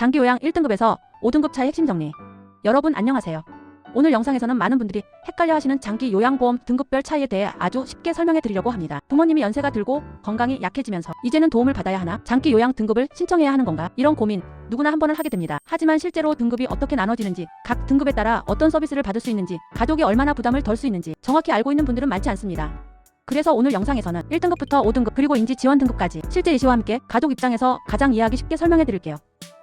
장기 요양 1등급에서 5등급 차의 핵심 정리. 여러분 안녕하세요. 오늘 영상에서는 많은 분들이 헷갈려 하시는 장기 요양보험 등급별 차이에 대해 아주 쉽게 설명해 드리려고 합니다. 부모님이 연세가 들고 건강이 약해지면서 이제는 도움을 받아야 하나? 장기 요양 등급을 신청해야 하는 건가? 이런 고민 누구나 한 번은 하게 됩니다. 하지만 실제로 등급이 어떻게 나눠지는지, 각 등급에 따라 어떤 서비스를 받을 수 있는지, 가족이 얼마나 부담을 덜 수 있는지 정확히 알고 있는 분들은 많지 않습니다. 그래서 오늘 영상에서는 1등급부터 5등급 그리고 인지 지원 등급까지 실제 예시와 함께 가족 입장에서 가장 이해하기 쉽게 설명해 드릴게요.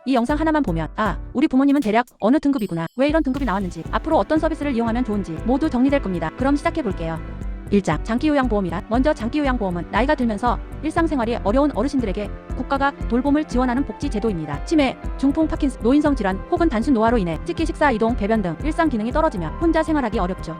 이 영상 하나만 보면 우리 부모님은 대략 어느 등급이구나, 왜 이런 등급이 나왔는지, 앞으로 어떤 서비스를 이용하면 좋은지 모두 정리될 겁니다. 그럼 시작해 볼게요. 1장 장기요양보험이란, 먼저 장기요양보험은 나이가 들면서 일상생활이 어려운 어르신들에게 국가가 돌봄을 지원하는 복지제도입니다. 치매, 중풍, 파킨슨, 노인성 질환 혹은 단순 노화로 인해 특히 식사, 이동, 배변 등 일상 기능이 떨어지면 혼자 생활하기 어렵죠.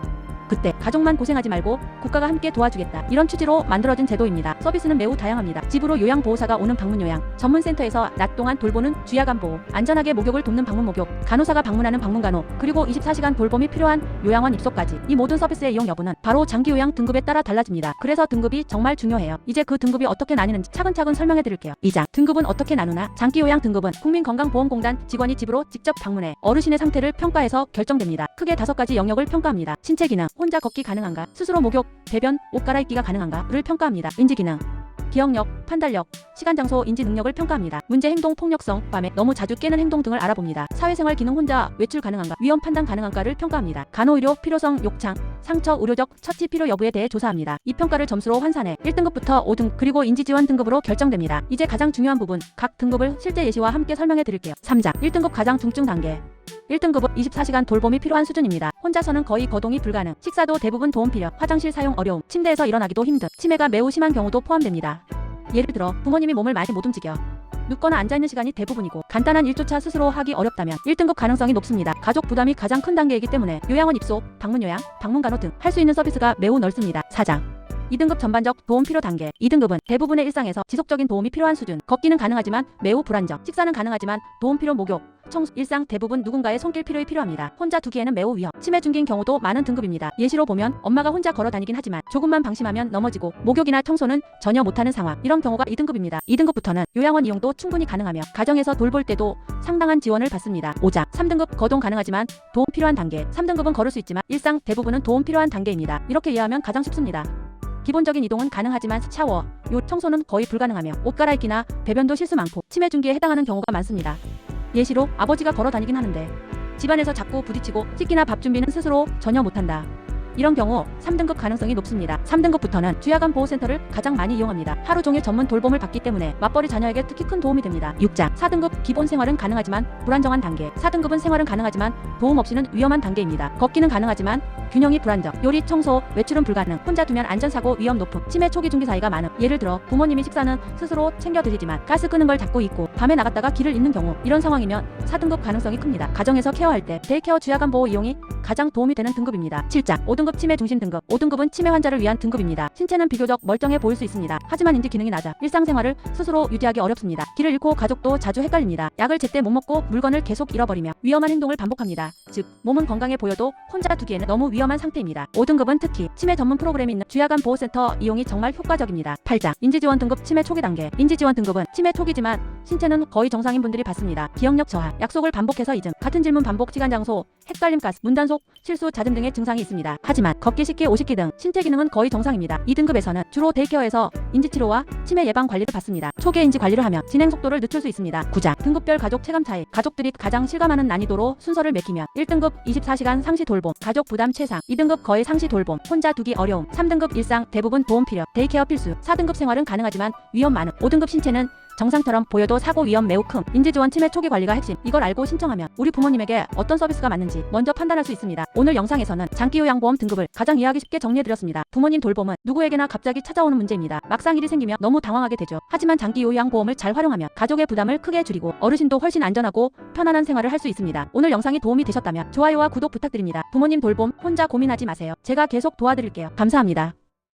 그때 가족만 고생하지 말고 국가가 함께 도와주겠다, 이런 취지로 만들어진 제도입니다. 서비스는 매우 다양합니다. 집으로 요양보호사가 오는 방문요양, 전문센터에서 낮 동안 돌보는 주야간보호, 안전하게 목욕을 돕는 방문목욕, 간호사가 방문하는 방문간호, 그리고 24시간 돌봄이 필요한 요양원 입소까지. 이 모든 서비스의 이용 여부는 바로 장기요양 등급에 따라 달라집니다. 그래서 등급이 정말 중요해요. 이제 그 등급이 어떻게 나뉘는지 차근차근 설명해 드릴게요. 2장 등급은 어떻게 나누나? 장기요양 등급은 국민건강보험공단 직원이 집으로 직접 방문해 어르신의 상태를 평가해서 결정됩니다. 크게 5가지 영역을 평가합니다. 신체 기능, 혼자 걷기 가능한가, 스스로 목욕, 배변, 옷 갈아입기가 가능한가를 평가합니다. 인지 기능, 기억력, 판단력, 시간, 장소, 인지 능력을 평가합니다. 문제 행동, 폭력성, 밤에 너무 자주 깨는 행동 등을 알아봅니다. 사회생활 기능, 혼자 외출 가능한가, 위험 판단 가능한가를 평가합니다. 간호의료 필요성, 욕창, 상처, 의료적 처치 필요 여부에 대해 조사합니다. 이 평가를 점수로 환산해 1등급부터 5등 그리고 인지지원 등급으로 결정됩니다. 이제 가장 중요한 부분, 각 등급을 실제 예시와 함께 설명해 드릴게요. 3장 1등급 가장 중증 단계. 1등급은 24시간 돌봄이 필요한 수준입니다. 혼자서는 거의 거동이 불가능, 식사도 대부분 도움 필요, 화장실 사용 어려움, 침대에서 일어나기도 힘듦, 치매가 매우 심한 경우도 포함됩니다. 예를 들어 부모님이 몸을 많이 못 움직여 눕거나 앉아있는 시간이 대부분이고 간단한 일조차 스스로 하기 어렵다면 1등급 가능성이 높습니다. 가족 부담이 가장 큰 단계이기 때문에 요양원 입소, 방문요양, 방문간호 등 할 수 있는 서비스가 매우 넓습니다. 4장 2등급 전반적 도움 필요 단계. 2등급은 대부분의 일상에서 지속적인 도움이 필요한 수준, 걷기는 가능하지만 매우 불안정, 식사는 가능하지만 도움 필요, 목욕, 청소, 일상 대부분 누군가의 손길 필요이 필요합니다. 혼자 두기에는 매우 위험, 치매 중기인 경우도 많은 등급입니다. 예시로 보면 엄마가 혼자 걸어 다니긴 하지만 조금만 방심하면 넘어지고 목욕이나 청소는 전혀 못하는 상황, 이런 경우가 2등급입니다. 2등급부터는 요양원 이용도 충분히 가능하며 가정에서 돌볼 때도 상당한 지원을 받습니다. 5장 3등급 거동 가능하지만 도움 필요한 단계. 3등급은 걸을 수 있지만 일상 대부분은 도움 필요한 단계입니다. 이렇게 이해하면 가장 쉽습니다. 기본적인 이동은 가능하지만 샤워, 청소는 거의 불가능하며 옷 갈아입기나 배변도 실수 많고 치매 중기에 해당하는 경우가 많습니다. 예시로 아버지가 걸어 다니긴 하는데 집안에서 자꾸 부딪히고 씻기나 밥 준비는 스스로 전혀 못한다. 이런 경우 3등급 가능성이 높습니다. 3등급부터는 주야간 보호센터를 가장 많이 이용합니다. 하루 종일 전문 돌봄을 받기 때문에 맞벌이 자녀에게 특히 큰 도움이 됩니다. 6장 4등급 기본 생활은 가능하지만 불안정한 단계. 4등급은 생활은 가능하지만 도움 없이는 위험한 단계입니다. 걷기는 가능하지만 균형이 불안정, 요리, 청소, 외출은 불가능, 혼자 두면 안전사고 위험 높음, 치매 초기 중기 사이가 많음. 예를 들어 부모님이 식사는 스스로 챙겨 드시지만 가스 끄는 걸 잡고 있고 밤에 나갔다가 길을 잃는 경우, 이런 상황이면 4등급 가능성이 큽니다. 가정에서 케어할 때 데이케어 주야간 보호 이용이 가장 도움이 되는 등급입니다. 7장 5등급 치매 중심 등급. 5등급은 치매 환자를 위한 등급입니다. 신체는 비교적 멀쩡해 보일 수 있습니다. 하지만 인지 기능이 낮아 일상생활을 스스로 유지하기 어렵습니다. 길을 잃고 가족도 자주 헷갈립니다. 약을 제때 못 먹고 물건을 계속 잃어버리며 위험한 행동을 반복합니다. 즉 몸은 건강해 보여도 혼자 두기에는 너무 위험한 상태입니다. 5등급은 특히 치매 전문 프로그램이 있는 주야간 보호센터 이용이 정말 효과적입니다. 8장 인지지원 등급 치매 초기 단계. 인지지원 등급은 치매 초기지만 신체는 거의 정상인 분들이 받습니다. 기억력 저하, 약속을 반복해서 잊음, 같은 질문 반복, 시간, 장소, 헷갈림, 가스, 문단속, 실수, 잦음 등의 증상이 있습니다. 하지만 걷기, 씻기, 옷 씻기 등 신체 기능은 거의 정상입니다. 2등급에서는 주로 데이케어에서 인지치료와 치매 예방 관리를 받습니다. 초기에 인지 관리를 하면 진행 속도를 늦출 수 있습니다. 9장 등급별 가족 체감 차이. 가족들이 가장 실감하는 난이도로 순서를 매기면 1등급 24시간 상시 돌봄, 가족 부담 최상. 2등급 거의 상시 돌봄, 혼자 두기 어려움. 3등급 일상 대부분 도움 필요, 데이케어 필수. 4등급 생활은 가능하지만 위험 많음. 5등급 신체는 정상처럼 보여도 사고 위험 매우 큼. 인지지원 치매 초기 관리가 핵심. 이걸 알고 신청하면 우리 부모님에게 어떤 서비스가 맞는지 먼저 판단할 수 있습니다. 오늘 영상에서는 장기요양보험 등급을 가장 이해하기 쉽게 정리해드렸습니다. 부모님 돌봄은 누구에게나 갑자기 찾아오는 문제입니다. 막상 일이 생기면 너무 당황하게 되죠. 하지만 장기요양보험을 잘 활용하면 가족의 부담을 크게 줄이고 어르신도 훨씬 안전하고 편안한 생활을 할 수 있습니다. 오늘 영상이 도움이 되셨다면 좋아요와 구독 부탁드립니다. 부모님 돌봄 혼자 고민하지 마세요. 제가 계속 도와드릴게요. 감사합니다.